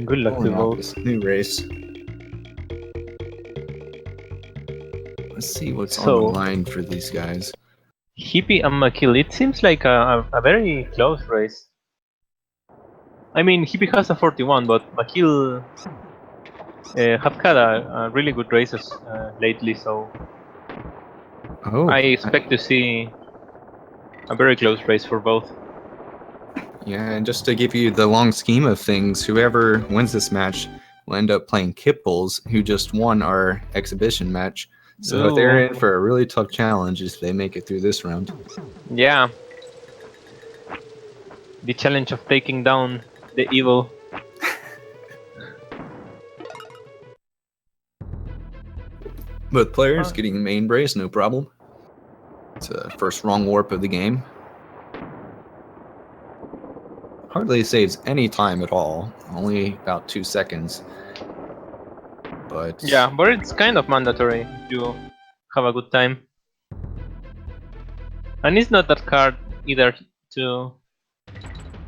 Good luck to both. This new race. Let's see what's on the line for these guys. Hippie and mcill. It seems like a very close race. I mean, Hippie has a 41, but mcill have had a really good races lately, so I expect to see a very close race for both. Yeah, and just to give you the long scheme of things, whoever wins this match will end up playing Kipples, who just won our exhibition match. So they're in for a really tough challenge if they make it through this round. Yeah. The challenge of taking down the evil. Both players getting main brace, no problem. It's a first wrong warp of the game. Hardly saves any time at all, only about 2 seconds. But yeah, but it's kind of mandatory to have a good time. And it's not that hard either to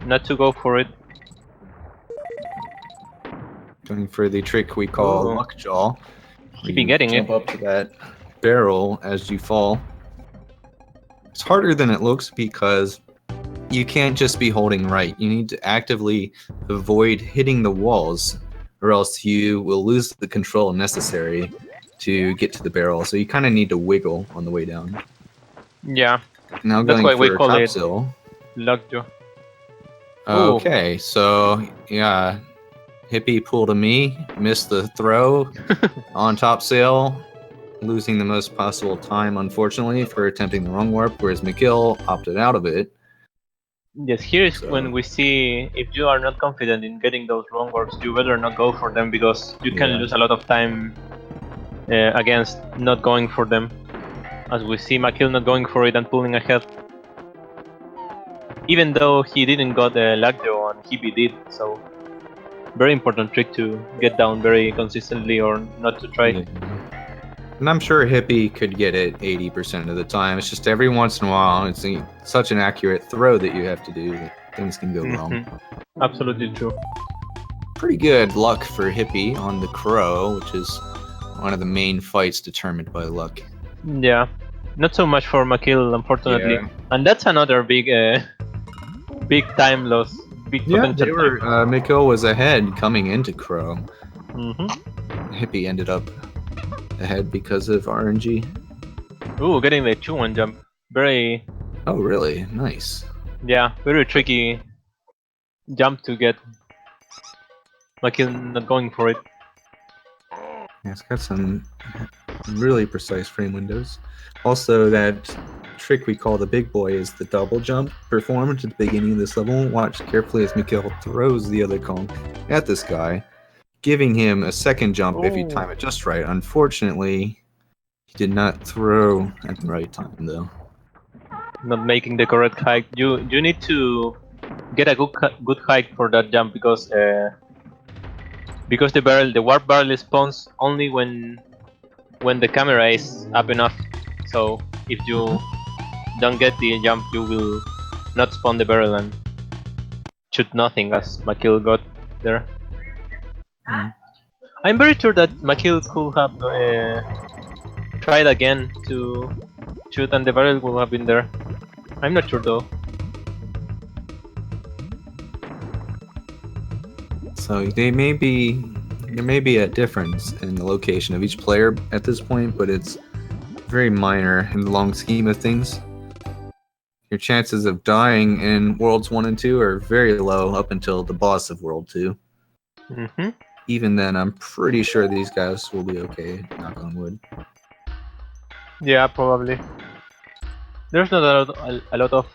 not to go for it. Going for the trick we call Lockjaw. Keep getting jump up to that barrel as you fall. It's harder than it looks because you can't just be holding right. You need to actively avoid hitting the walls, or else you will lose the control necessary to get to the barrel. So you kind of need to wiggle on the way down. Yeah. Now that's going why for we call topsail. it Lockjaw. Okay, so yeah, Hippie pulled a me, missed the throw on topsail, losing the most possible time, unfortunately, for attempting the wrong warp, whereas mcill opted out of it. Yes, here is when we see if you are not confident in getting those wrong warps, you better not go for them because you can lose a lot of time against not going for them. As we see mcill not going for it and pulling ahead. Even though he didn't got the Lockjaw and Hippie did, so very important trick to get down very consistently or not to try. Yeah. And I'm sure Hippie could get it 80% of the time. It's just every once in a while, it's such an accurate throw that you have to do that things can go wrong. Absolutely true. Pretty good luck for Hippie on the Crow, which is one of the main fights determined by luck. Yeah, not so much for mcill, unfortunately. Yeah. And that's another big big time loss. Big potential time. mcill was ahead coming into Crow. Hippie ended up ahead because of RNG. Ooh, getting the 2-1 jump. Very... Oh, really? Nice. Yeah, very tricky jump to get. mcill not going for it. Yeah, it's got some really precise frame windows. Also, that trick we call the big boy is the double jump performed at the beginning of this level. Watch carefully as mcill throws the other Kong at this guy, giving him a second jump if you time it just right. Unfortunately, he did not throw at the right time, though. Not making the correct height. You need to get a good height for that jump because the warp barrel spawns only when the camera is up enough. So if you don't get the jump, you will not spawn the barrel and shoot nothing, as mcill got there. I'm very sure that mcill could have tried again to shoot and the barrel would have been there. I'm not sure though. So there may be a difference in the location of each player at this point, but it's very minor in the long scheme of things. Your chances of dying in Worlds 1 and 2 are very low up until the boss of World 2. Even then, I'm pretty sure these guys will be okay, knock on wood. Yeah, probably. There's not a lot of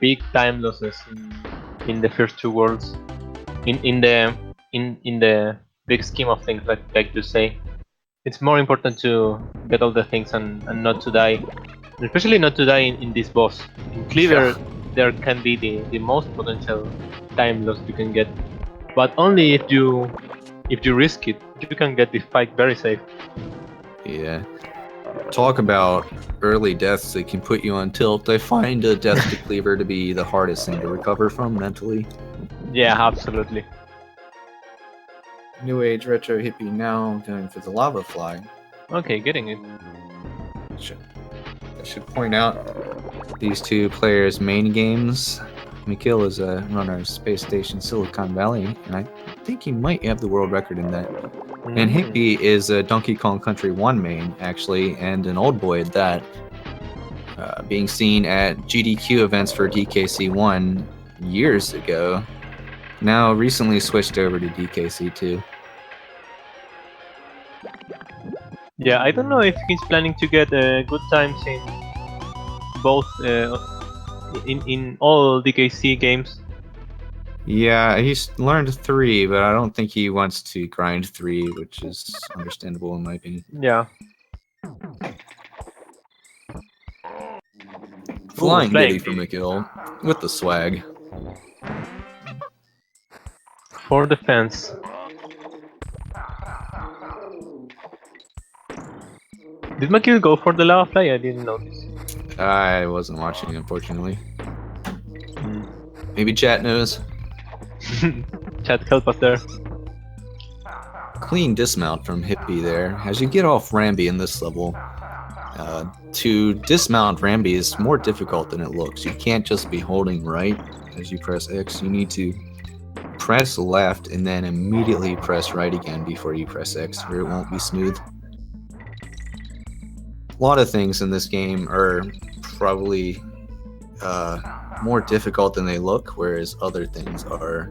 big time losses in the first 2 worlds. In the big scheme of things, like you say, it's more important to get all the things and not to die, especially not to die in this boss. In Cleaver, there can be the most potential time loss you can get, but only if you risk it. You can get this fight very safe. Yeah. Talk about early deaths that can put you on tilt. I find a death to Cleaver to be the hardest thing to recover from mentally. Yeah, absolutely. New Age Retro Hippie now going for the lava fly. Okay, getting it. I should point out these two players' main games. mcill is a runner of Space Station Silicon Valley, and I think he might have the world record in that. And Hippie is a Donkey Kong Country 1 main, actually, and an old boy at that. Being seen at GDQ events for DKC1 years ago. Now recently switched over to DKC2. Yeah, I don't know if he's planning to get good times in both in all DKC games. Yeah, he's learned 3, but I don't think he wants to grind 3, which is understandable in my opinion. Yeah. Flying Diddy from mcill with the swag. For the fans. Did mcill go for the lava fly? I didn't notice. I wasn't watching, unfortunately. Maybe chat knows. Chat, help us there. Clean dismount from Hippie there. As you get off Rambi in this level, to dismount Rambi is more difficult than it looks. You can't just be holding right as you press X. You need to press left and then immediately press right again before you press X, or it won't be smooth. A lot of things in this game are probably more difficult than they look, whereas other things are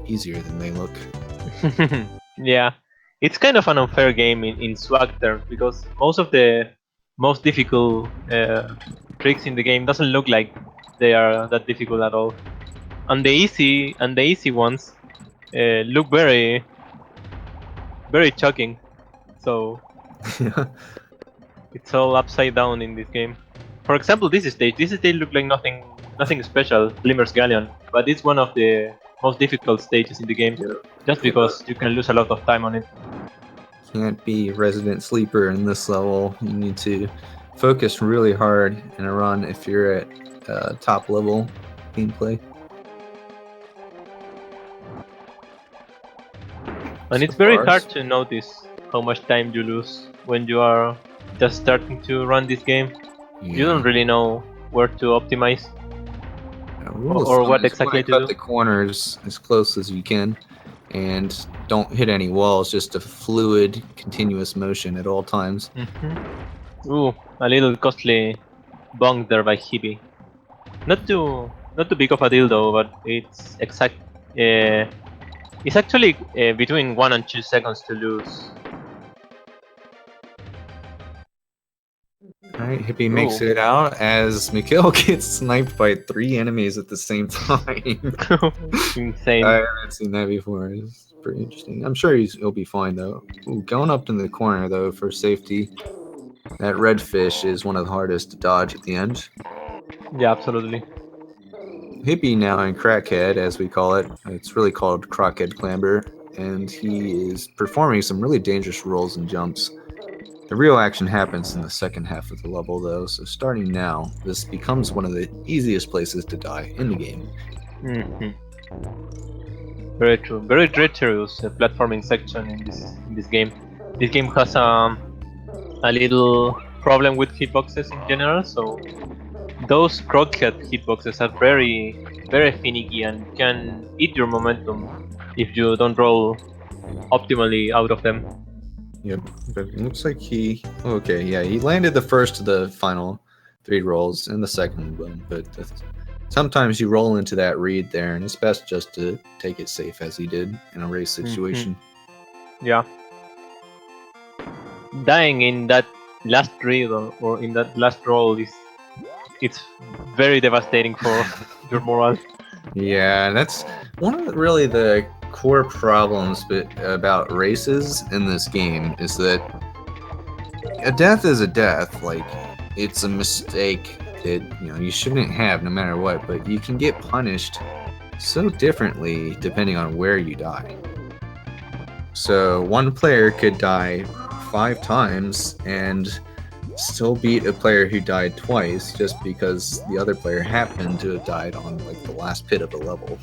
easier than they look. Yeah, it's kind of an unfair game in swag terms, because most of the most difficult tricks in the game doesn't look like they are that difficult at all, and the easy ones look very shocking. So it's all upside down in this game. For example, this stage looked like nothing special, Glimmer's Galleon, but it's one of the most difficult stages in the game, just because you can lose a lot of time on it. Can't be resident sleeper in this level. You need to focus really hard in a run if you're at top level gameplay. And it's very hard to notice how much time you lose when you are just starting to run this game. Yeah. You don't really know where to optimize or what exactly to cut do. the corners as close as you can, and don't hit any walls. Just a fluid, continuous motion at all times. Ooh, a little costly bonk there by Hippie. Not too big of a deal though, but it's exact. It's actually between 1 and 2 seconds to lose. Alright, Hippie makes it out as mcill gets sniped by 3 enemies at the same time. Insane. I haven't seen that before. It's pretty interesting. I'm sure he'll be fine though. Ooh, going up in the corner though for safety. That red fish is one of the hardest to dodge at the end. Yeah, absolutely. Hippie now in Crackhead, as we call it. It's really called Crockhead Clamber, and he is performing some really dangerous rolls and jumps. The real action happens in the second half of the level, though, so starting now, this becomes one of the easiest places to die in the game. Very true. Very treacherous platforming section in this game. This game has a little problem with hitboxes in general, so those crockhead hitboxes are very finicky and can eat your momentum if you don't roll optimally out of them. Yep, but it looks like he landed the first of the final 3 rolls and the second one, but sometimes you roll into that read there, and it's best just to take it safe as he did in a race situation. Yeah. Dying in that last read or in that last roll it's very devastating for your morale. Yeah, that's one of the core problems about races in this game is that a death is a death. Like, it's a mistake that you shouldn't have no matter what, but you can get punished so differently depending on where you die. So one player could die 5 times and still beat a player who died twice just because the other player happened to have died on like the last pit of the level.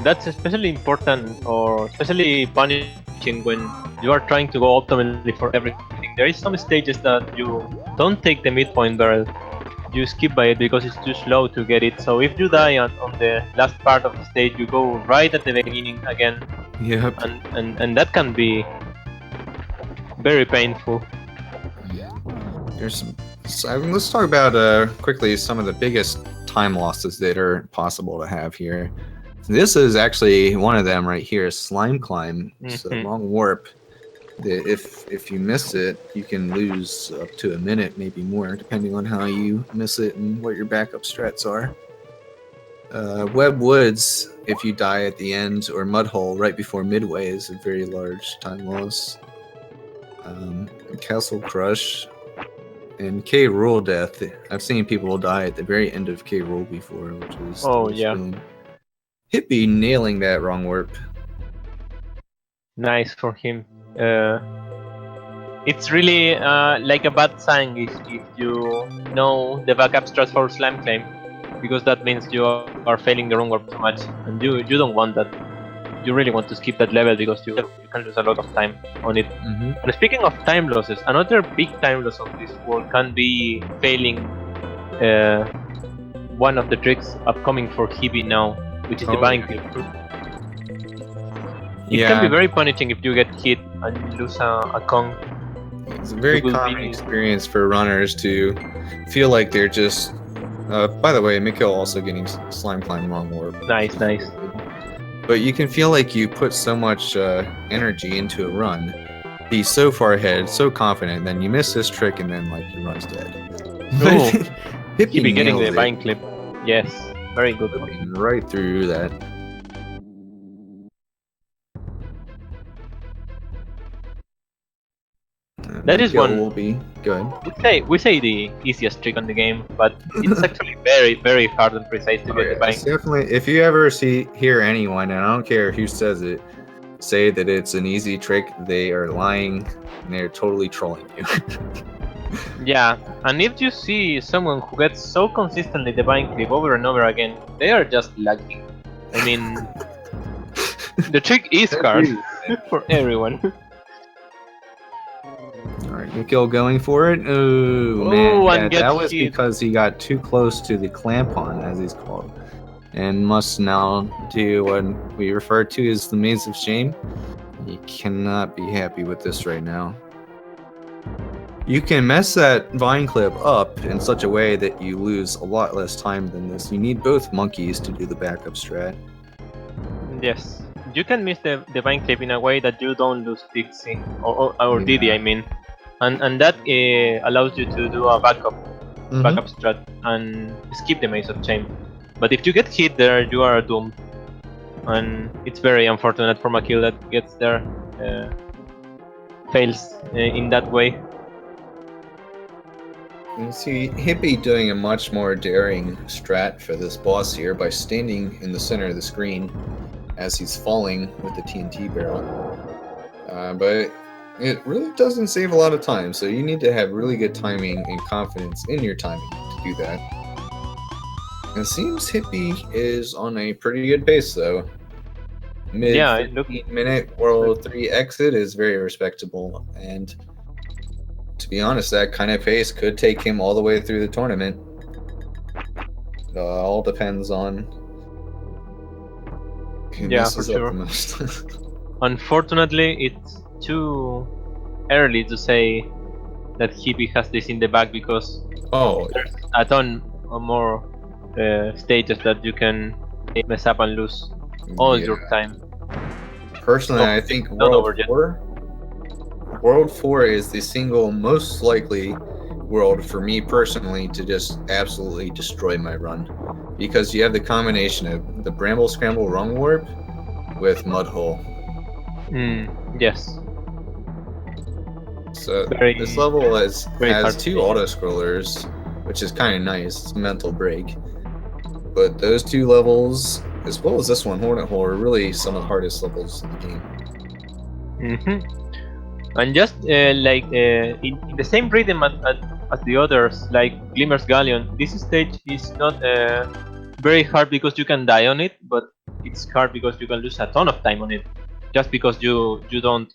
That's especially important or especially punishing when you are trying to go optimally for everything. There is some stages that you don't take the midpoint barrel, you skip by it because it's too slow to get it. So if you die on the last part of the stage, you go right at the beginning again, Yep. and that can be very painful. There's some. So, let's talk about quickly some of the biggest time losses that are possible to have here. This is actually one of them right here. Slime climb. It's a Hmm. long warp. If you miss it, you can lose up to a minute, maybe more, depending on how you miss it and what your backup strats are. Web Woods, if you die at the end, or Mud Hole right before midway, is a very large time loss. Castle Crush and K. Rule Death. I've seen people die at the very end of K. Rule before, which is Oh just yeah, really Hippie nailing that wrong warp. nice for him. It's really like a bad sign if you know the backup strats for slam claim, because that means you are failing the wrong warp too much, and you don't want that. You really want to skip that level because you can lose a lot of time on it. Mm-hmm. And speaking of time losses, another big time loss of this world can be failing uh, one of the tricks upcoming for Hibi now, which is the bind clip. It can be Yeah, very punishing if you get hit and you lose a Kong. it's a You very will common be experience for runners to feel like they're just. By the way, mcill also getting slime climb wrong warp. nice, nice. But you can feel like you put so much energy into a run, be so far ahead, so confident, then you miss this trick and then like your run's dead. Oh, Hippie Hibi getting nailed the it, bind clip. Yes, very good one. flipping right through that. That is mcill one. will be good. We say the easiest trick on the game, but it's actually very hard and precise to Oh get the yeah, it's bind. definitely. If you ever hear anyone, and I don't care who says it, say that it's an easy trick, they are lying and they're totally trolling you. Yeah, and if you see someone who gets so consistently the bind clip over and over again, they are just lucky. I mean, the trick is hard for everyone. Alright, mcill going for it. Oh man, Oh, yeah, and that gets was hit. because he got too close to the clampon, as he's called, and must now do what we refer to as the Maze of Shame. You cannot be happy with this right now. You can mess that vine clip up in such a way that you lose a lot less time than this. You need both monkeys to do the backup strat. Yes, you can miss the bind clip in a way that you don't lose Dixie or Didi, Yeah. I mean, and that allows you to do a backup strat and skip the maze of shame. But if you get hit there, you are doomed, and it's very unfortunate for mcill that gets there, fails in that way. You see Hippie doing a much more daring strat for this boss here by standing in the center of the screen as he's falling with the TNT barrel. But it really doesn't save a lot of time, so you need to have really good timing and confidence in your timing to do that. It seems Hippie is on a pretty good pace though. Mid Yeah, 15-minute World 3 exit is very respectable, and to be honest, that kind of pace could take him all the way through the tournament. All depends on who yeah, for messes up the sure. most. Unfortunately, it's too early to say that Hippie has this in the bag because Oh, there's a ton of more stages that you can mess up and lose all yeah. your time. Personally, So I it's think not over yet. World 4 is the single most likely world for me personally to just absolutely destroy my run. Because you have the combination of the Bramble Scramble Wrong Warp with Mud Hole. Yes, So this very level very has hard two stages. auto scrollers, which is kind of nice. It's mental break. But those two levels, as well as this one, Hornet Hole, are really some of the hardest levels in the game. And just in the same rhythm as the others, like Glimmer's Galleon, this stage is not very hard because you can die on it, but it's hard because you can lose a ton of time on it, just because you don't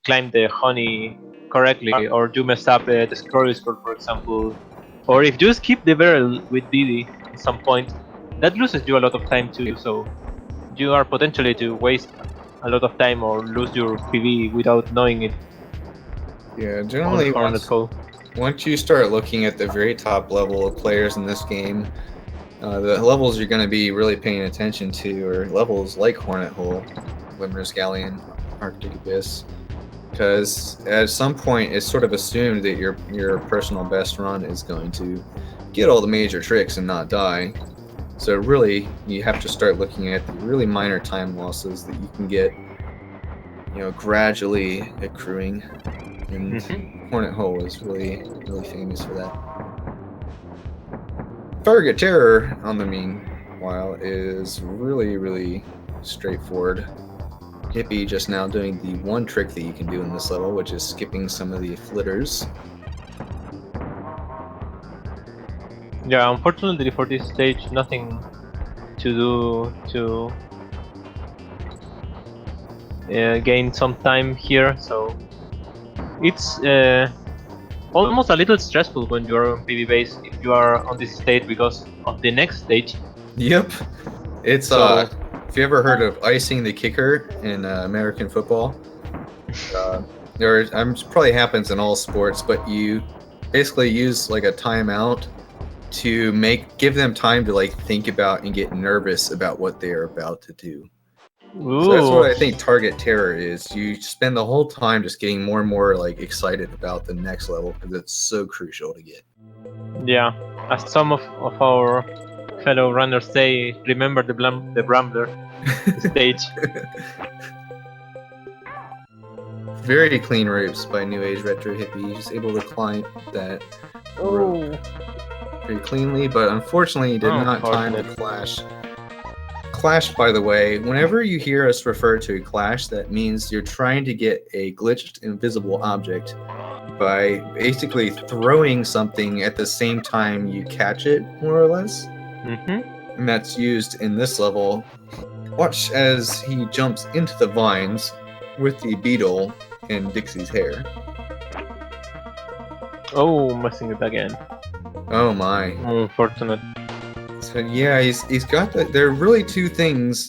climb the honey correctly, or you mess up the scroll score, for example, or if you skip the barrel with Didi in some point, that loses you a lot of time too. So you are potentially to waste a lot of time or lose your PV without knowing it Yeah, on generally Hornet Hole. once you start looking at the very top level of players in this game, the levels you're going to be really paying attention to are levels like Hornet Hole, Limmer's Galleon, Arctic Abyss, because at some point it's sort of assumed that your personal best run is going to get all the major tricks and not die. So really, you have to start looking at the really minor time losses that you can get, gradually accruing. And Hornet Hole is really, really famous for that. Target Terror, on the meanwhile, is really, really straightforward. Hippie just now doing the one trick that you can do in this level, which is skipping some of the flitters. Yeah, unfortunately for this stage, nothing to do to gain some time here, so it's almost a little stressful when you're on PB base if you are on this state because of the next stage. Yep. It's So if you ever heard of icing the kicker in American football, probably happens in all sports, but you basically use like a timeout to give them time to like think about and get nervous about what they are about to do. So that's what I think Target Terror is. You spend the whole time just getting more and more like excited about the next level because it's so crucial to get. Yeah, as some of our fellow runners say, remember the Brambler stage. Very clean ropes by NewAgeRetroHippie. He's able to climb that rope very cleanly, but unfortunately he did not time the clash. Clash, by the way, whenever you hear us refer to a clash, that means you're trying to get a glitched invisible object by basically throwing something at the same time you catch it, more or less. And that's used in this level. Watch as he jumps into the vines with the beetle and Dixie's hair. Oh, messing it again. Oh my. Unfortunate. So yeah, he's got there are really two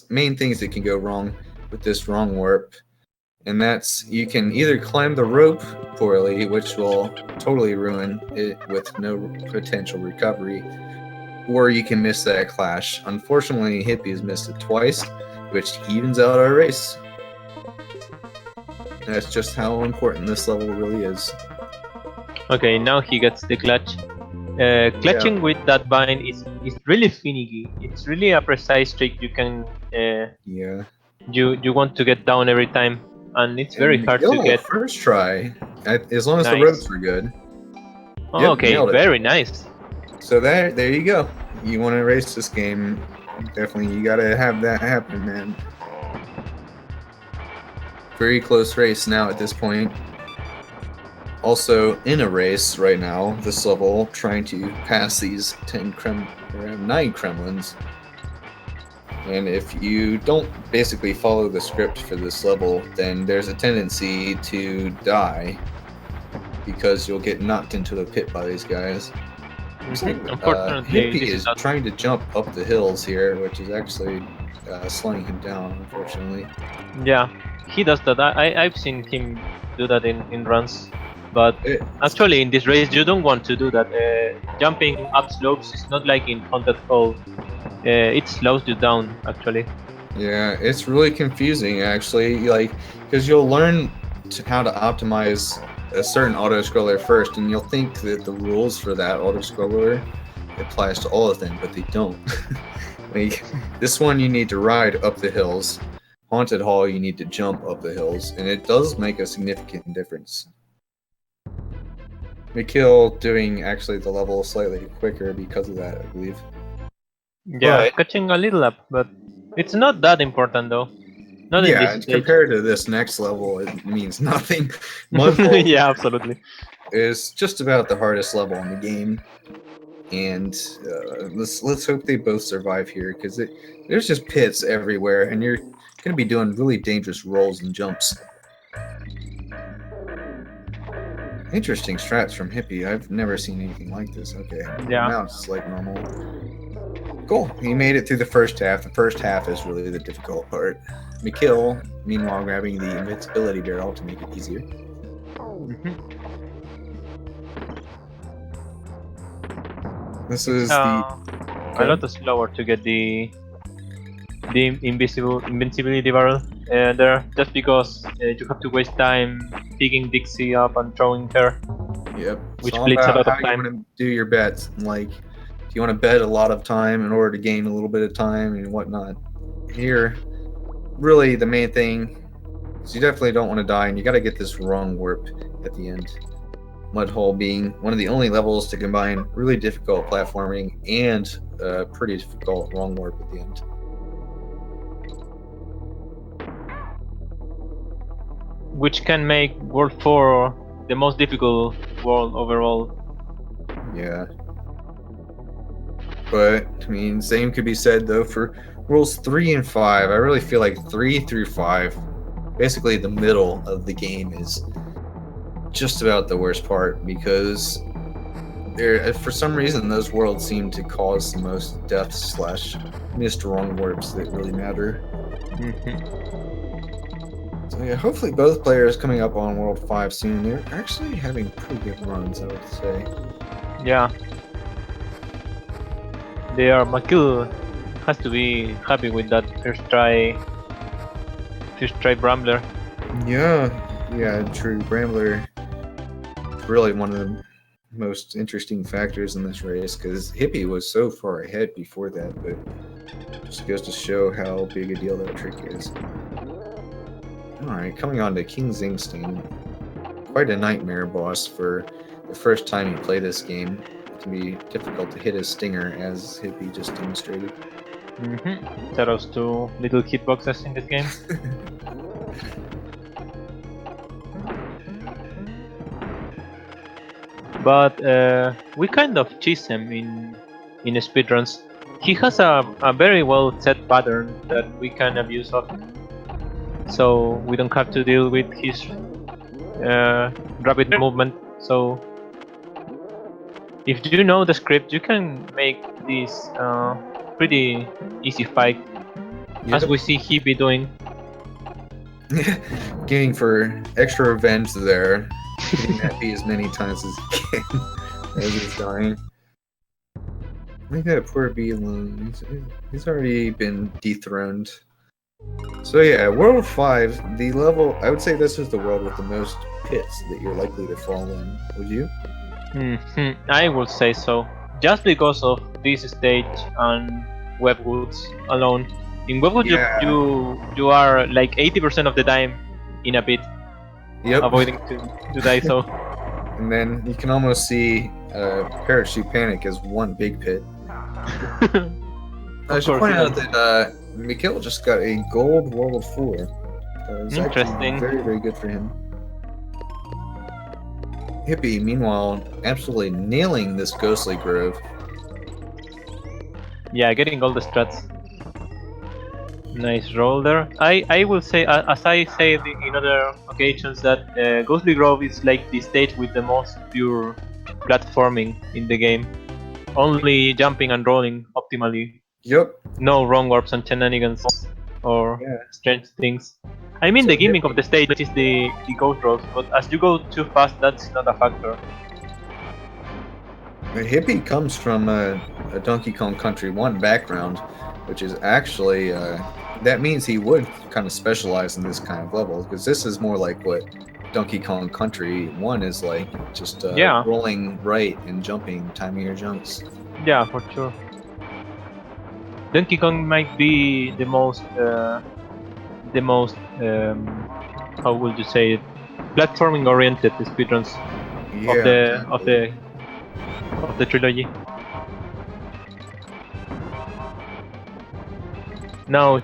main things that can go wrong with this wrong warp. And that's you can either climb the rope poorly, which will totally ruin it with no potential recovery, or you can miss that clash. Unfortunately, Hippie has missed it twice, which evens out our race. That's just how important this level really is. Okay, now he gets the clutch. Clutching with that vine is really finicky. It's really a precise trick you can. You want to get down every time, and it's very hard to get. First try, as long as the ropes were good. Oh, yep, okay, very nice. So there you go. You want to race this game? Definitely, you gotta have that happen, man. Very close race now at this point. Also in a race right now, this level, trying to pass these 9 Kremlins. And if you don't basically follow the script for this level, then there's a tendency to die because you'll get knocked into the pit by these guys. Unfortunately, Hippie is trying to jump up the hills here, which is actually slowing him down, unfortunately. Yeah, he does that. I've seen him do that in runs. But actually, in this race, you don't want to do that. Jumping up slopes is not like in Haunted Hole. It slows you down, actually. Yeah, it's really confusing, actually. Because you'll learn how to optimize a certain auto-scroller first, and you'll think that the rules for that auto-scroller applies to all of them, but they don't. This one, you need to ride up the hills. Haunted Hall, you need to jump up the hills, and it does make a significant difference. mcill doing actually the level slightly quicker because of that, I believe. Yeah, catching a little up, but it's not that important though. Not in this stage. Compared to this next level, it means nothing. Mudfall yeah, absolutely. is just about the hardest level in the game. and let's hope they both survive here because there's just pits everywhere, and you're going to be doing really dangerous rolls and jumps. Interesting strats from Hippie. I've never seen anything like this. Okay, Yeah. now it's like normal. Cool. He made it through the first half. The first half is really the difficult part. mcill, meanwhile, grabbing the invincibility barrel to make it easier. This is a lot slower to get the invincibility barrel there, just because you have to waste time picking Dixie up and throwing her. Yep. Which it's all bleeds a about lot of how you time. want to do your bets. Like, do you want to bet a lot of time in order to gain a little bit of time and whatnot? Here, really, the main thing is you definitely don't want to die, and you got to get this wrong warp at the end. Mudhole being one of the only levels to combine really difficult platforming and pretty difficult wrong warp at the end. Which can make World 4 the most difficult world overall. Yeah. But, I mean, same could be said, though, for Worlds 3 and 5. I really feel like 3 through 5, basically the middle of the game, is just about the worst part, because for some reason those worlds seem to cause the most deaths / missed wrong warps that really matter. So yeah, hopefully both players coming up on World 5 soon. They're actually having pretty good runs, I would say. Yeah. mcill has to be happy with that first try Brambler. Yeah, true. Brambler is really one of the most interesting factors in this race, because Hippie was so far ahead before that, but just goes to show how big a deal that trick is. Alright, coming on to King's Instinct. Quite a nightmare boss for the first time you play this game. It can be difficult to hit a stinger, as Hippie just demonstrated. That was 2 little hitboxes in this game. But we kind of cheese him in speedruns. He has a very well set pattern that we can abuse of, so we don't have to deal with his rapid movement. So if you know the script, you can make this pretty easy fight, as we see he be doing. Getting for extra revenge there, hitting that B as many times as he can as he's dying. Leave that poor B alone. He's already been dethroned. So yeah, World 5, the level, I would say this is the world with the most pits that you're likely to fall in. Would you? I would say so, just because of this stage and Webwoods alone. In Webwood, you are like 80% of the time in a pit, avoiding to die. So, and then you can almost see Parachute Panic as one big pit. I should point out that mcill just got a gold World 4. Interesting. Very, very good for him. Hippie, meanwhile, absolutely nailing this Ghostly Grove. Yeah, getting all the strats. Nice roll there. I will say, as I said in other occasions, that Ghostly Grove is like the stage with the most pure platforming in the game. Only jumping and rolling optimally. Yep. No wrong warps and shenanigans or strange things. I mean, the gimmick of the stage is the ghost rolls, but as you go too fast, that's not a factor. Hippie comes from a Donkey Kong Country 1 background, which is actually, that means he would kind of specialize in this kind of level, because this is more like what Donkey Kong Country 1 is like, just rolling right and jumping, timing your jumps. Yeah, for sure. Donkey Kong might be the most, how would you say it, platforming oriented speedruns of the trilogy. Now,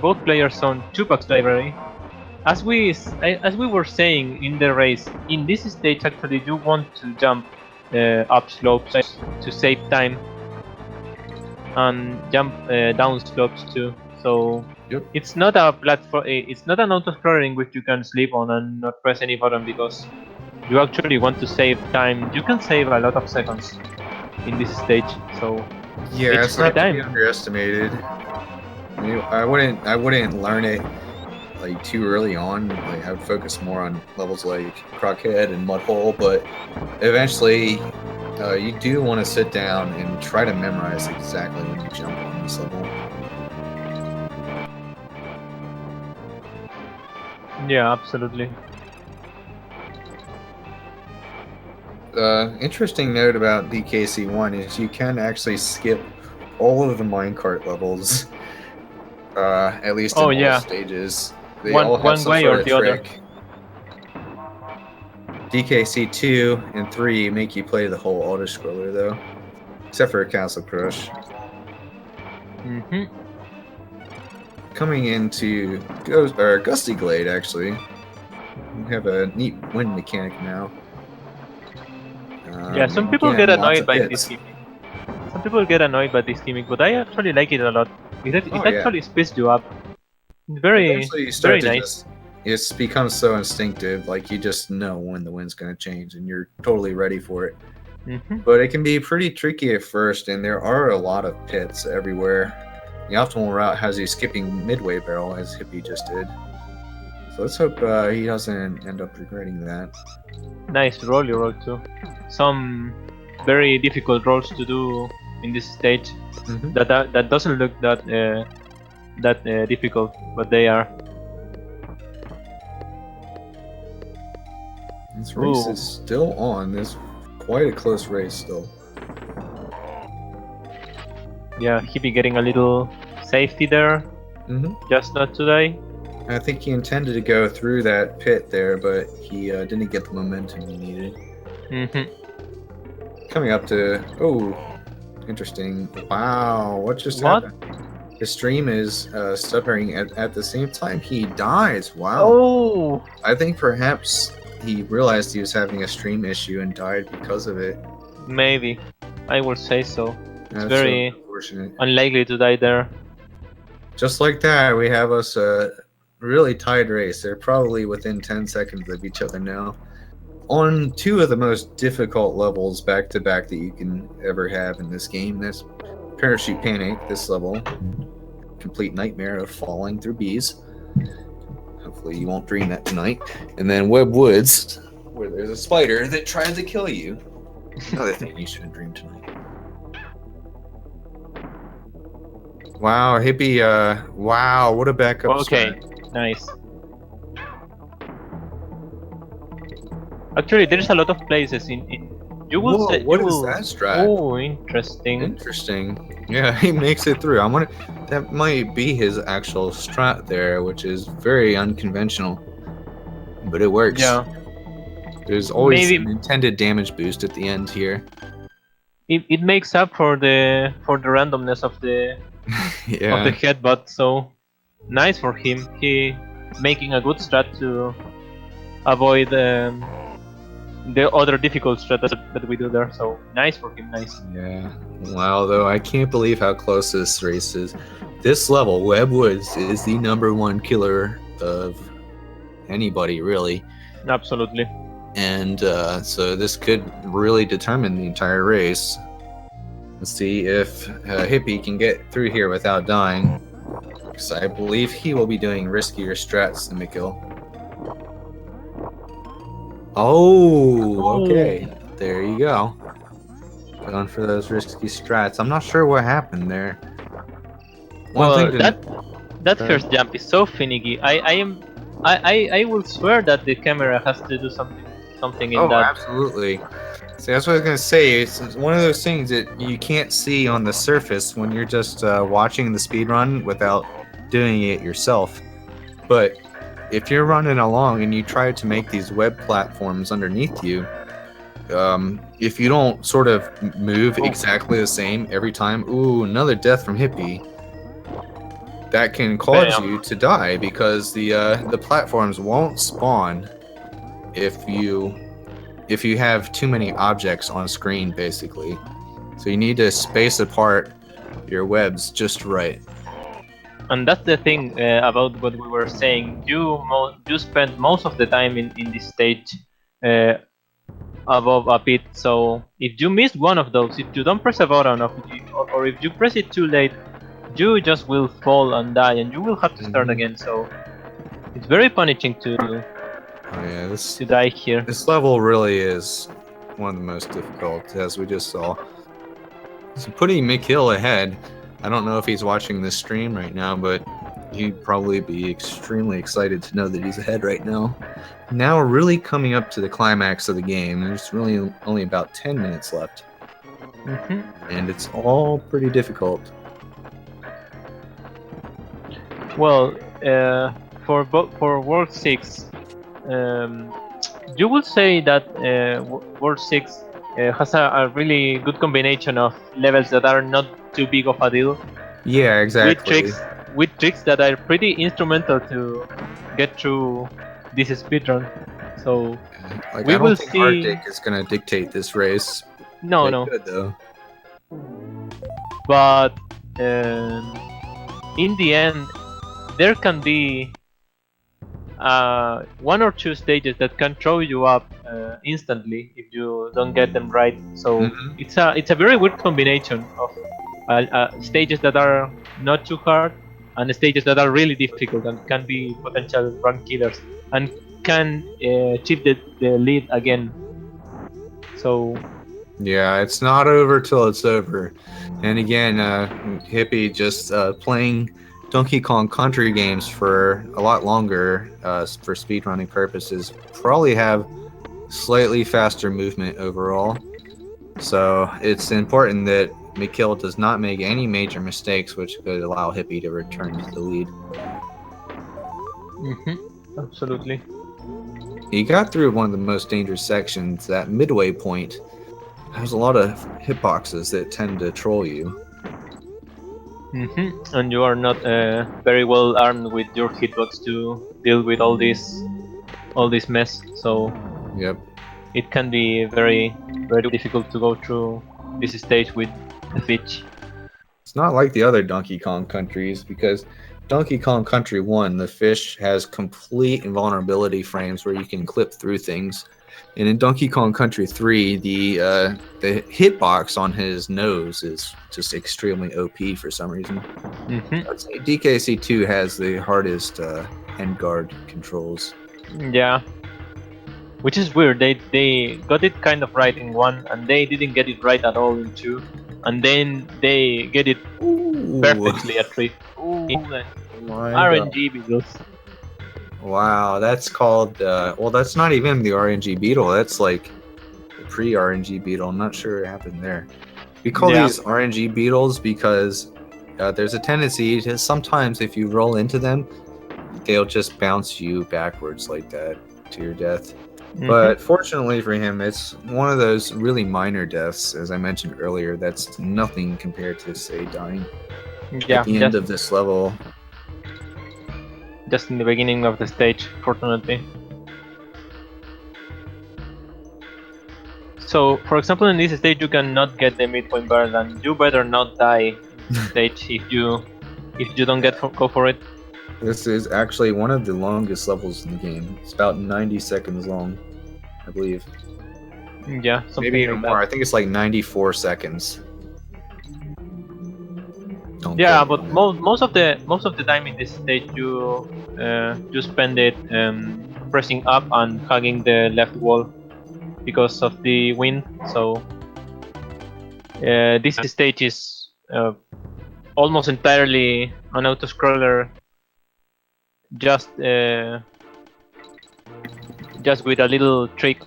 both players on Tupac's library. As we were saying in the race, in this stage actually you want to jump up slopes to save time, and jump down slopes too. So Yep. it's not a platform. It's not an auto explorer in which you can sleep on and not press any button because you actually want to save time. You can save a lot of seconds in this stage. So Yeah, it's it's free not to be time. underestimated. I wouldn't learn it like too early on. Like I would focus more on levels like Crockhead and Mudhole, but eventually you do want to sit down and try to memorize exactly when you jump on this level. Yeah, absolutely. Interesting note about DKC1 is you can actually skip all of the minecart levels, at least Oh in all yeah, stages. They all have one some way sort or of the other. trick. DKC 2 and 3 make you play the whole auto scroller though, except for Castle Crush. Mm-hmm. Coming into Gusty Glade, actually, we have a neat wind mechanic now. Yeah, some And people get again, lots annoyed of by this pits. gimmick. Some people get annoyed by this gimmick, but I actually like it a lot. It Oh yeah. actually speeds you up. Very, Eventually, you start very to nice. it's becomes so instinctive, like you just know when the wind's going to change, and you're totally ready for it. Mm-hmm. But it can be pretty tricky at first, and there are a lot of pits everywhere. The optimal route has you skipping midway barrel, as Hippie just did. So let's hope he doesn't end up regretting that. Nice roll you roll too. Some very difficult rolls to do in this stage. Mhm. That doesn't look that difficult, but they are. This race Ooh. is still on. There's quite a close race still. Yeah, he be getting a little safety there, Mm-hmm. just not today. I think he intended to go through that pit there, but he didn't get the momentum he needed. Mm-hmm. Coming up to interesting. Wow, what just What? happened? His stream is stuttering at the same time he dies. Wow. Oh, I think perhaps he realized he was having a stream issue and died because of it. maybe. I will say so. It's That's so very unfortunate. unlikely to die there. Just like that, we have us a really tied race. They're probably within 10 seconds of each other now. On two of the most difficult levels back to back that you can ever have in this game. That's Parachute Panic, this level. Complete nightmare of falling through bees. Hopefully you won't dream that tonight. And then Web Woods, where there's a spider that tries to kill you. Another thing you shouldn't dream tonight. Wow, Hippie, wow, what a backup Okay, strat. nice. Actually, there's a lot of places in you will Whoa, say what you is will. that strat? Oh, interesting. Interesting. Yeah, he makes it through. That might be his actual strat there, which is very unconventional. But it works. Yeah, There's always maybe an intended damage boost at the end here. it makes up for the randomness of the Yeah. headbutt. So nice for him. He making a good strat to avoid the other difficult strat that we do there. So nice for him. Nice. Yeah. Wow, though, I can't believe how close this race is. This level, Web Woods, is the #1 killer of anybody, really. Absolutely. And so this could really determine the entire race. Let's see if Hippie can get through here without dying. Because I believe he will be doing riskier strats than mcill. Oh, okay. There you go. Going for those risky strats. I'm not sure what happened there. Well, that first jump is so finicky. I will swear that the camera has to do something in that. Absolutely. See, that's what I was gonna say. It's one of those things that you can't see on the surface when you're just watching the speed run without doing it yourself. But if you're running along and you try to make these web platforms underneath you, if you don't sort of move exactly the same every time, ooh, another death from Hippie. That can cause Bam. you to die because the platforms won't spawn if you if you have too many objects on screen, basically. So you need to space apart your webs just right. And that's the thing about what we were saying. You spend most of the time in this stage uh, above a pit. So if you miss one of those, if you don't press a button, or if you press it too late, you just will fall and die, and you will have to start Mhm. again. So it's very punishing Oh yeah, to die here. this level really is one of the most difficult, as we just saw. So putting mcill ahead, I don't know if he's watching this stream right now, but he'd probably be extremely excited to know that he's ahead right now. Now we're really coming up to the climax of the game. There's really only about 10 minutes left, and it's all pretty difficult. Well, for World 6, um, you would say that World 6 has a really good combination of levels that are not too big of a deal, Yeah, with exactly. tricks that are pretty instrumental to get through this speedrun. So Like, we I don't will think see. Arctic is going to dictate this race. No, They no, could, though. but in the end, there can be one or two stages that can throw you up instantly if you don't get them right. So Mhm. it's a very weird combination of stages that are not too hard and stages that are really difficult and can be potential run killers and can chip the lead again. So Yeah, it's not over till it's over. And again, Hippie just playing Donkey Kong Country games for a lot longer for speedrunning purposes probably have slightly faster movement overall. So it's important that mcill does not make any major mistakes, which could allow Hippie to return to the lead. absolutely. He got through one of the most dangerous sections, that midway point. There's a lot of hitboxes that tend to troll you. And you are not very well armed with your hitbox to deal with all this mess. So Yep. it can be very difficult to go through this stage with the fish. It's not like the other Donkey Kong countries, because Donkey Kong Country 1, the fish has complete invulnerability frames where you can clip through things. And in Donkey Kong Country 3, the hitbox on his nose is just extremely OP for some reason. I'd say DKC2 has the hardest end guard controls. Yeah, which is weird. They got it kind of right in 1, and they didn't get it right at all in 2, and then they get it Ooh, perfectly at 3. Ooh, my god. RNG Beagles. Wow, that's called, well, that's not even the RNG Beetle. That's like the pre-RNG Beetle. I'm not sure what happened there. We call Yeah. these RNG Beetles because there's a tendency to sometimes if you roll into them, they'll just bounce you backwards like that to your death. But fortunately for him, it's one of those really minor deaths, as I mentioned earlier, that's nothing compared to, say, dying at Yeah, the end of this level. just in the beginning of the stage, fortunately. So, for example, in this stage, you cannot get the midpoint bar, and you better not die in this stage if you don't go for it. This is actually one of the longest levels in the game. It's about 90 seconds long, I believe. Yeah, something Maybe even like more. that. I think it's like 94 seconds. Don't Yeah, quote me but on it. most of the time in this stage, you spend it pressing up and hugging the left wall because of the wind. So this stage is almost entirely an auto scroller, just just with a little trick.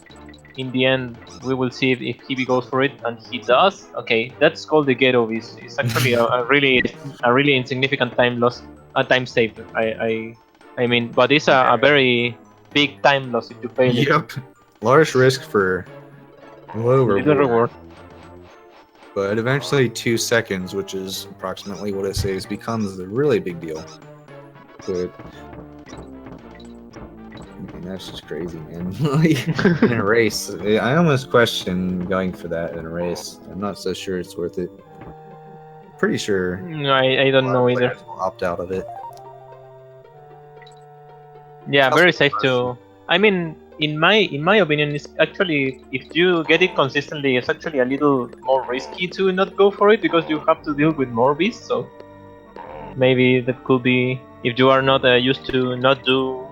In the end, we will see if Hibby goes for it, and he does. Okay, that's called the ghetto. It's actually a really insignificant time loss, a time save. I mean, but it's a very big time loss if you fail it. Yep. Large risk for low Little reward. reward. But eventually 2 seconds, which is approximately what it says, becomes a really big deal. But that's just crazy, man. Like, in a race, I almost question going for that in a race. I'm not so sure it's worth it. Pretty sure No, I a don't lot know of either. players will opt out of it. Yeah, It's also very safe fun. to. I mean, in my opinion, it's actually, if you get it consistently, it's actually a little more risky to not go for it because you have to deal with more beasts. So maybe that could be, if you are not used to not do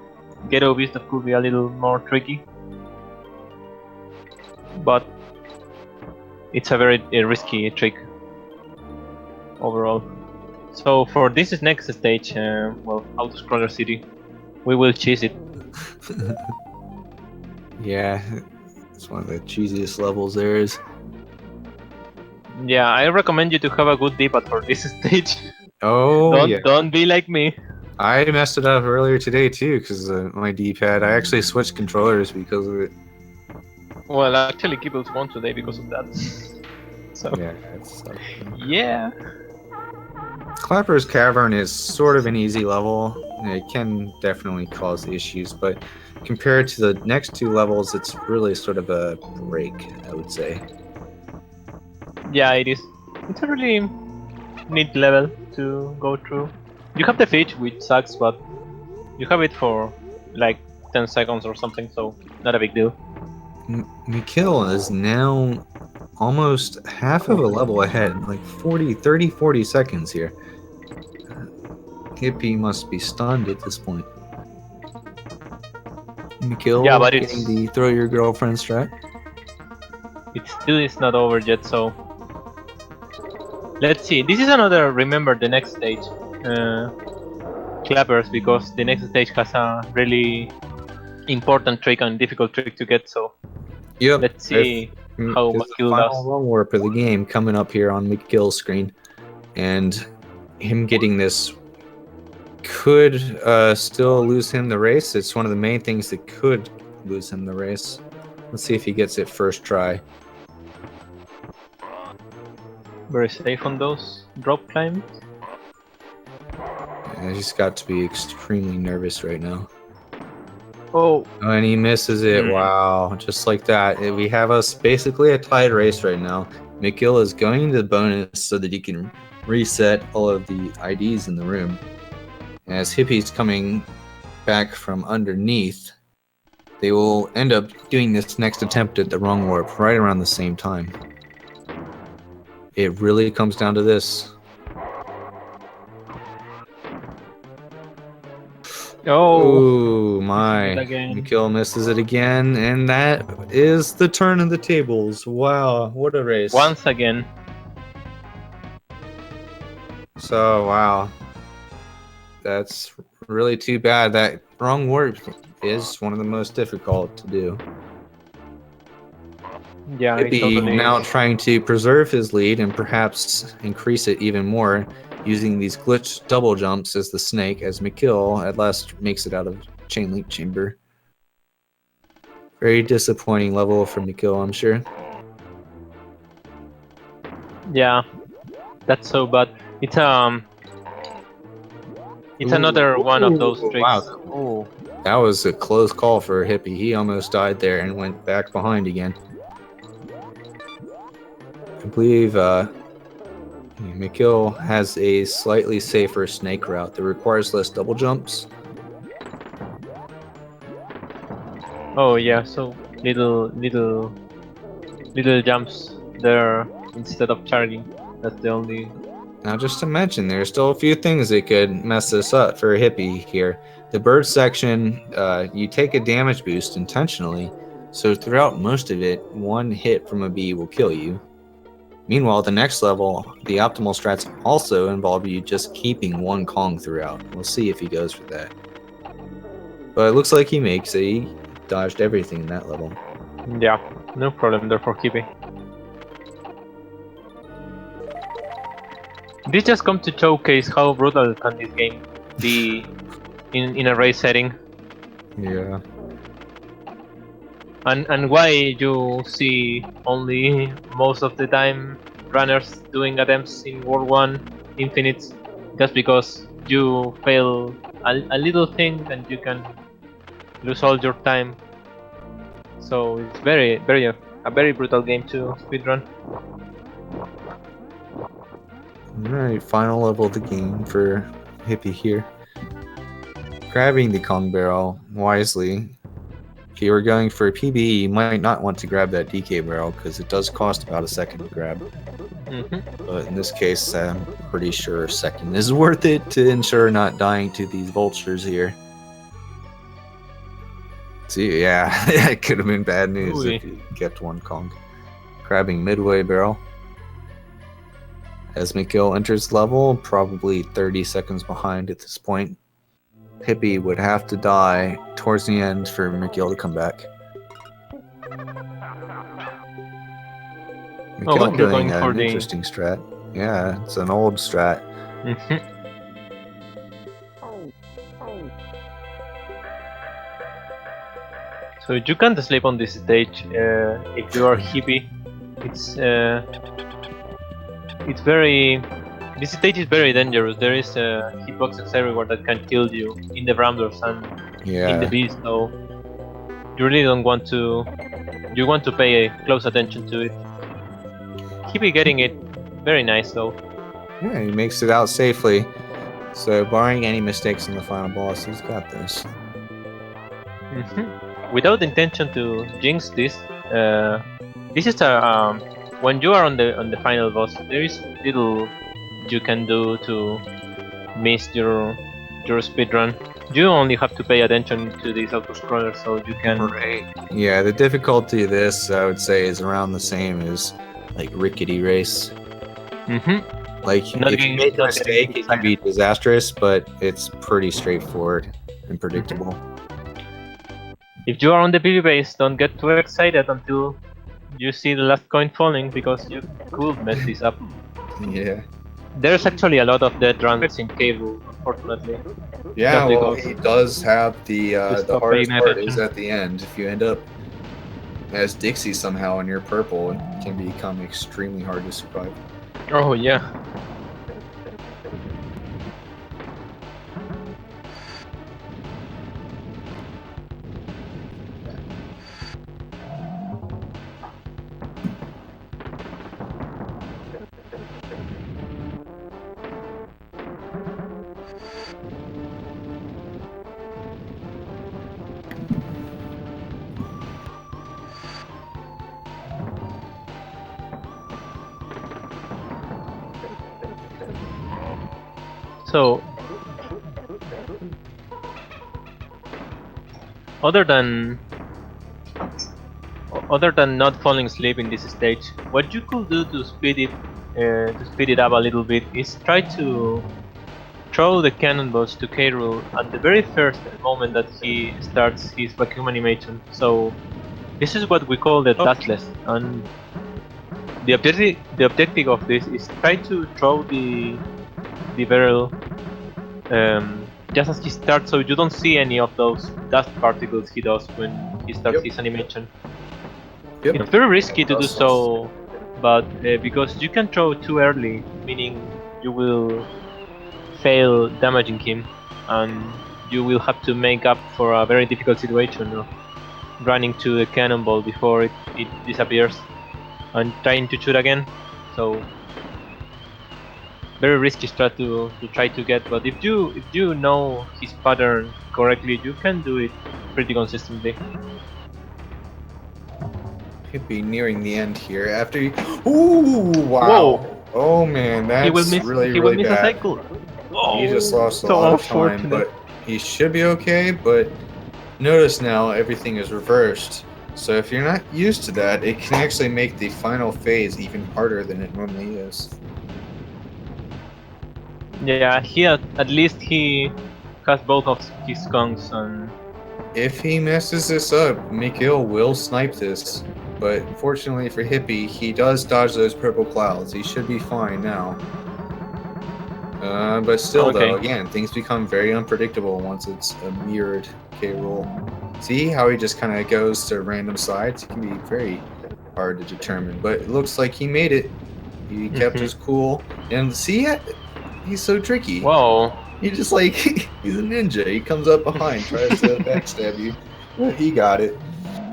ghetto beasts, that could be a little more tricky. But it's a very risky trick overall. So for this is next stage, well, Autoscroller City, we will cheese it. Yeah, it's one of the cheesiest levels there is. Yeah, I recommend you to have a good D-pad for this stage. Oh yeah, Don't be like me. I messed it up earlier today too because my D-pad. I actually switched controllers because of it. Well, actually, Kibbles won today because of that. So Yeah, it's sucked. yeah, Clapper's Cavern is sort of an easy level. It can definitely cause issues, but compared to the next two levels, it's really sort of a break, I would say. yeah, it is. It's a really neat level to go through. You have the feat, which sucks, but you have it for like 10 seconds or something, so not a big deal. mcill is now almost half of a level ahead, like 40 seconds here. Hippie must be stunned at this point. Yeah, mcill but getting the throw your girlfriend strat. it still is not over yet. So let's see. This is another. Remember the next stage, clappers, because the next stage has a really important trick and difficult trick to get. So Yep, let's see how there's the mcill final does. run warp of the game coming up here on mcill's screen, and him getting this could still lose him the race. It's one of the main things that could lose him the race. Let's see if he gets it first try. Very safe on those drop climbs. I just got to be extremely nervous right now. Oh, Oh, and he misses it. Hmm. Wow, just like that. We have us basically a tied race right now. mcill is going to the bonus so that he can reset all of the IDs in the room. As Hippie's coming back from underneath, they will end up doing this next attempt at the wrong warp right around the same time. It really comes down to this. Oh my. again. mcill misses it again, and that is the turn of the tables. Wow, what a race. Once again. So, wow. That's really too bad. That wrong warp is one of the most difficult to do. Yeah, it Hippie totally now is. trying to preserve his lead and perhaps increase it even more, using these glitched double jumps as the snake, as mcill at last makes it out of chain link chamber. Very disappointing level for mcill, I'm sure. Yeah, that's so bad. It's another one of those tricks. Wow, Oh, that was a close call for Hippie. He almost died there and went back behind again. I believe mcill has a slightly safer snake route that requires less double jumps. oh yeah. So little jumps there instead of charging. That's the only. Now, just to mention, there's still a few things that could mess this up for Hippie here. The bird section, you take a damage boost intentionally, so throughout most of it, one hit from a bee will kill you. Meanwhile, the next level, the optimal strats also involve you just keeping one Kong throughout. We'll see if he goes for that. But it looks like he makes it. He dodged everything in that level. Yeah, no problem there for keeping. This just comes to showcase how brutal can this game be in a race setting, Yeah. and why you see only most of the time runners doing attempts in World 1 Infinites, just because you fail a little thing and you can lose all your time. So it's a very brutal game to speedrun. Alright, final level of the game for Hippie here. Grabbing the Kong barrel wisely. If you were going for a PB, you might not want to grab that DK barrel because it does cost about a second to grab. But in this case, I'm pretty sure a second is worth it to ensure not dying to these vultures here. See, yeah, it could have been bad news if you kept one Kong. Grabbing midway barrel. As mcill enters level, probably 30 seconds behind at this point. Hippie would have to die towards the end for mcill to come back. mcill doing an interesting strat. Yeah, it's an old strat. So you can't sleep on this stage if you are Hippie. It's very. This stage is very dangerous. There is hitboxes everywhere that can kill you in the ramblers and in the beast. So you really don't want to. You want to pay close attention to it. Hippie getting it very nice though. Yeah, he makes it out safely. So barring any mistakes in the final boss, he's got this. Without intention to jinx this, this is a when you are on the final boss, there is little you can do to miss your speedrun. You only have to pay attention to these auto-scrollers so you can... Right. Yeah, the difficulty of this, I would say, is around the same as, like, Rickety Race. Like, if you make a mistake, it can be disastrous, but it's pretty straightforward and predictable. If you are on the PB base, don't get too excited until you see the last coin falling, because you could mess this up. Yeah. There's actually a lot of dead runs in Cable, unfortunately. Yeah, well, he does have the hardest part is at the end. If you end up as Dixie somehow and you're purple, it can become extremely hard to survive. Oh, yeah. So, other than not falling asleep in this stage, what you could do to speed it up a little bit is try to throw the cannonballs to K. Rool at the very first moment that he starts his vacuum animation. So this is what we call the dashless, and the objective of this is try to throw the barrel just as he starts, so you don't see any of those dust particles he does when he starts his animation. It's very risky to do so, but because you can throw too early, meaning you will fail damaging him, and you will have to make up for a very difficult situation of running to the cannonball before it disappears and trying to shoot again. So very risky strat to try to get, but if you know his pattern correctly, you can do it pretty consistently. Could be nearing the end here after he... Ooh, wow. Whoa. Oh man, that's really bad. A cycle. Oh, he just lost a lot of time, but he should be okay. But notice now everything is reversed. So if you're not used to that, it can actually make the final phase even harder than it normally is. Yeah, at least he has both of his Kongs, and if he messes this up, mcill will snipe this. But fortunately for Hippie, he does dodge those purple clouds. He should be fine now. But still, though, again, things become very unpredictable once it's a mirrored K. Rool. See how he just kind of goes to random sides? It can be very hard to determine. But it looks like he made it. He kept his cool. And see, he's so tricky. Whoa. He just like he's a ninja. He comes up behind, tries to backstab you. But he got it.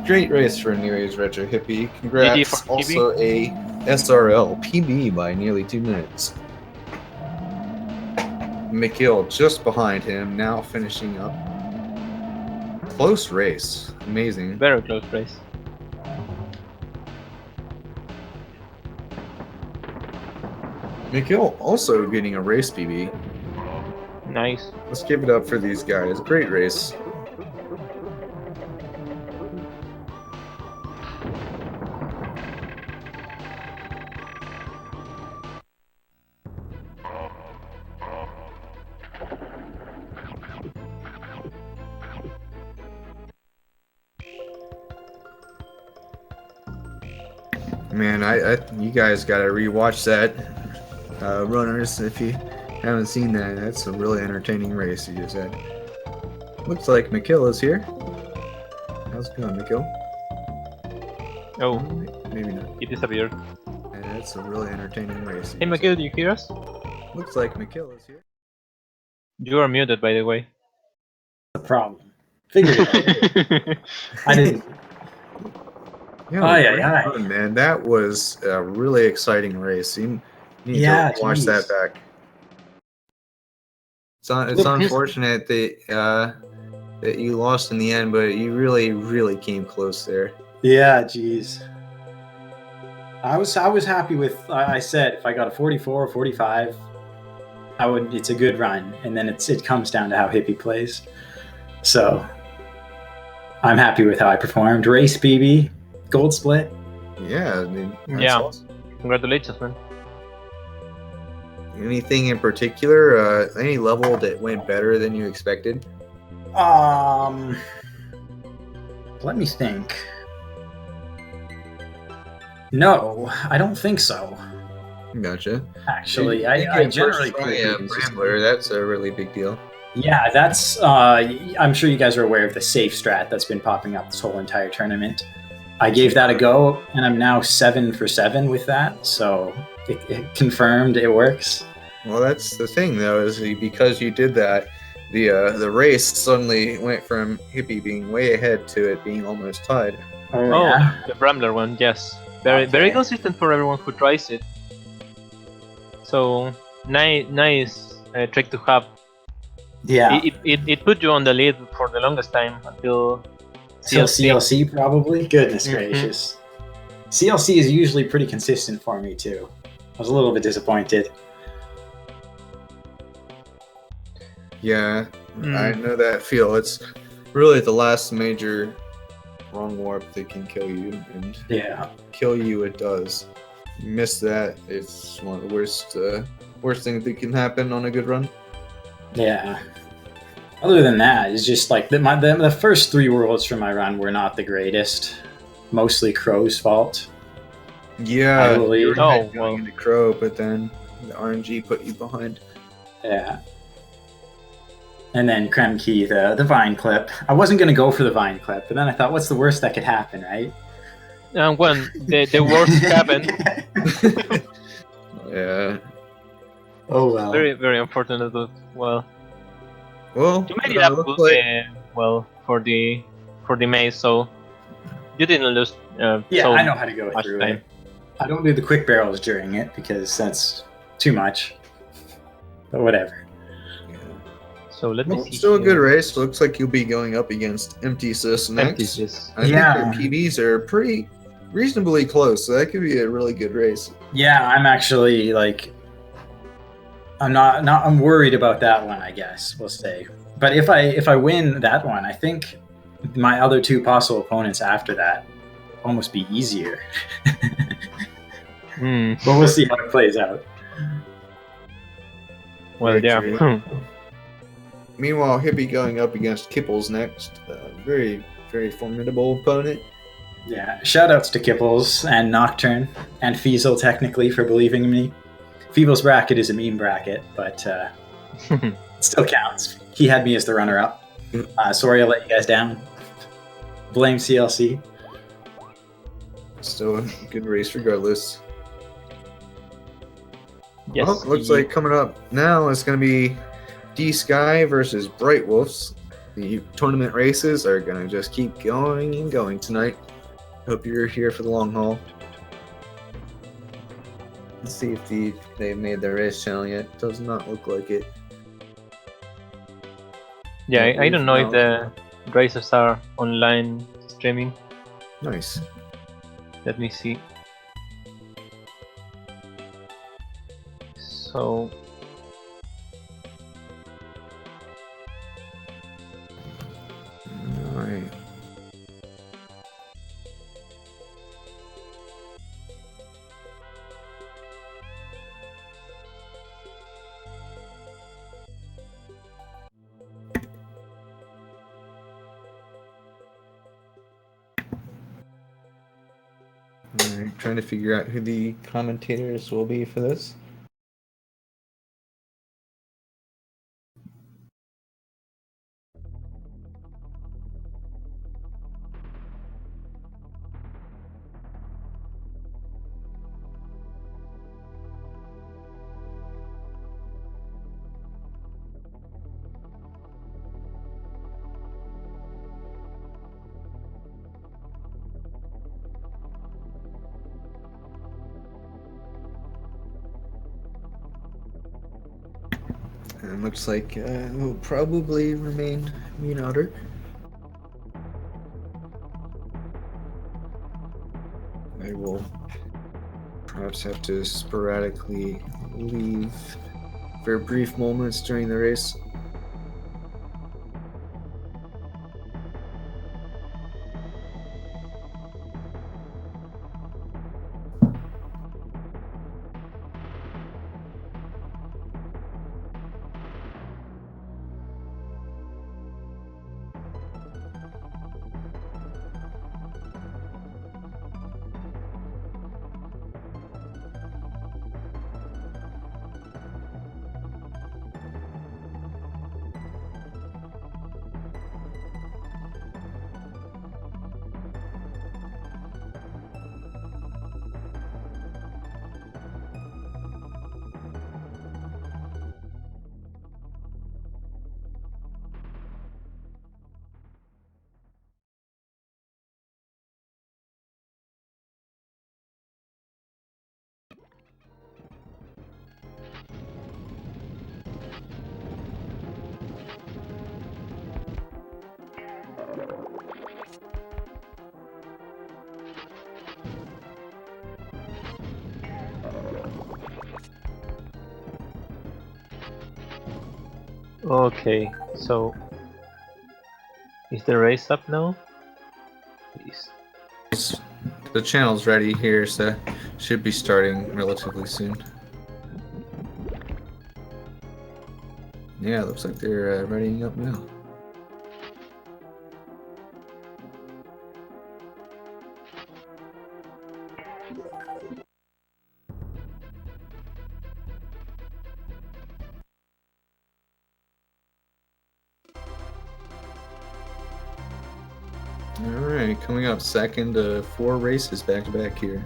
Great race for New Age Retro Hippie. GG Congrats. for Also a SRL PB by nearly 2 minutes. mcill just behind him, now finishing up. Close race. Amazing. Very close race. mcill also getting a race PB. Nice. Let's give it up for these guys. Great race. Man, you guys gotta rewatch that, runners. If you haven't seen that, that's a really entertaining race you just had. Looks like mcill is here. How's it going, mcill? Oh, Maybe not. he disappeared. And that's a really entertaining race. Hey, mcill, do you hear us? Looks like mcill is here. You are muted, by the way. The problem. Figured it out. I didn't. Yeah, Aye, great aye. run, man. That was a really exciting race. You need Yeah, to watch geez. that back. It's Look, unfortunate that you lost in the end, but you really came close there. Yeah, geez. I was happy with. I said if I got a 44 or 45, I would. It's a good run, and then it comes down to how Hippie plays. So I'm happy with how I performed. Race PB, gold split. Yeah, I mean, that's Yeah. awesome. Congratulations, man. Anything in particular? Any level that went better than you expected? Let me think. No, I don't think so. Gotcha. Actually, You I get generally first try a Brambler. That's a really big deal. Yeah, that's. I'm sure you guys are aware of the safe strat that's been popping up this whole entire tournament. I gave that a go, and I'm now 7 for 7 with that. So it confirmed it works. Well, that's the thing, though, is because you did that, the race suddenly went from Hippie being way ahead to it being almost tied. Oh, Yeah. the Brambler one, yes. Very Okay. consistent for everyone who tries it. So, nice trick to have. Yeah. It put you on the lead for the longest time until Till CLC probably. Goodness Mhm. gracious. CLC is usually pretty consistent for me too. I was a little bit disappointed. Yeah, I know that feel. It's really the last major wrong warp that can kill you, and Yeah. kill you it does. You miss that, it's one of the worst things that can happen on a good run. Yeah. Other than that, it's just like the first 3 worlds from my run were not the greatest. Mostly Crow's fault. Yeah, I believe- you were Oh, going well. into Crow, but then the RNG put you behind. Yeah. And then Kremke, the vine clip. I wasn't gonna go for the vine clip, but then I thought, what's the worst that could happen, right? when the worst happened. Yeah. Oh well. Very unfortunate, but well, Well, you made it up looks good, like for the maze, so you didn't lose. Yeah, so I know how to go much through time. it. I don't do the quick barrels during it because that's too much. But whatever. So let me well, see. still a good here. race. Looks like you'll be going up against Empty Sis next. Empty Sis. I think Yeah. their PBs are pretty reasonably close, so that could be a really good race. Yeah, I'm actually like I'm worried about that one, I guess, we'll say. But if I win that one, I think my other 2 possible opponents after that almost be easier. But we'll see how it plays out. Well, Very yeah. true. Meanwhile, Hippie going up against Kipples next. Very, very formidable opponent. Yeah. Shoutouts to Kipples and Nocturne and Feasel technically for believing in me. Feeble's bracket is a meme bracket, but it still counts. He had me as the runner-up. Sorry I let you guys down. Blame CLC. Still a good race regardless. Yes. Well, looks like coming up now is going to be D Sky versus Bright Wolves. The tournament races are gonna just keep going and going tonight. Hope you're here for the long haul. Let's see if they've made their race channel yet. Does not look like it. Yeah, Yeah, I don't know if we've the races are online streaming. Nice. Let me see. So Alright. Alright, trying to figure out who the commentators will be for this. And looks like it will probably remain mean otter. I will perhaps have to sporadically leave for brief moments during the race. okay, so is the race up now? Please. The channel's ready here, so should be starting relatively soon. Yeah, looks like they're readying up now. Alright, coming up second, 4 races back to back here.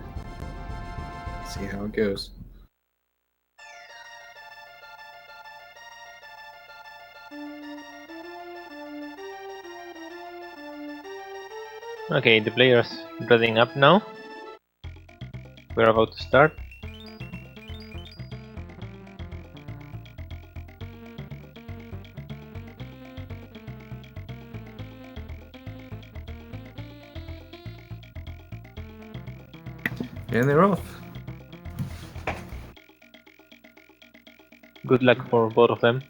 Let's see how it goes. Okay, the players readying up now. We're about to start. And they're off. Good luck for both of them.